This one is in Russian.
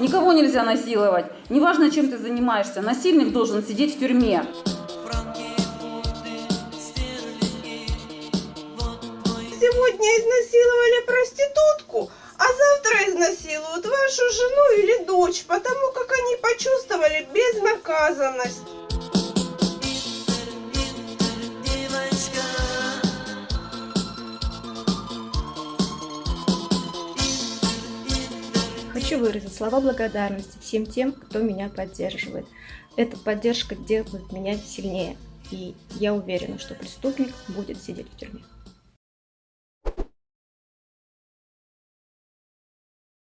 Никого нельзя насиловать. Неважно, чем ты занимаешься, насильник должен сидеть в тюрьме. Сегодня изнасиловали проститутку, а завтра изнасилуют вашу жену или дочь, потому как они почувствовали безнаказанность. Хочу выразить слова благодарности всем тем, кто меня поддерживает. Эта поддержка делает меня сильнее, и я уверена, что преступник будет сидеть в тюрьме.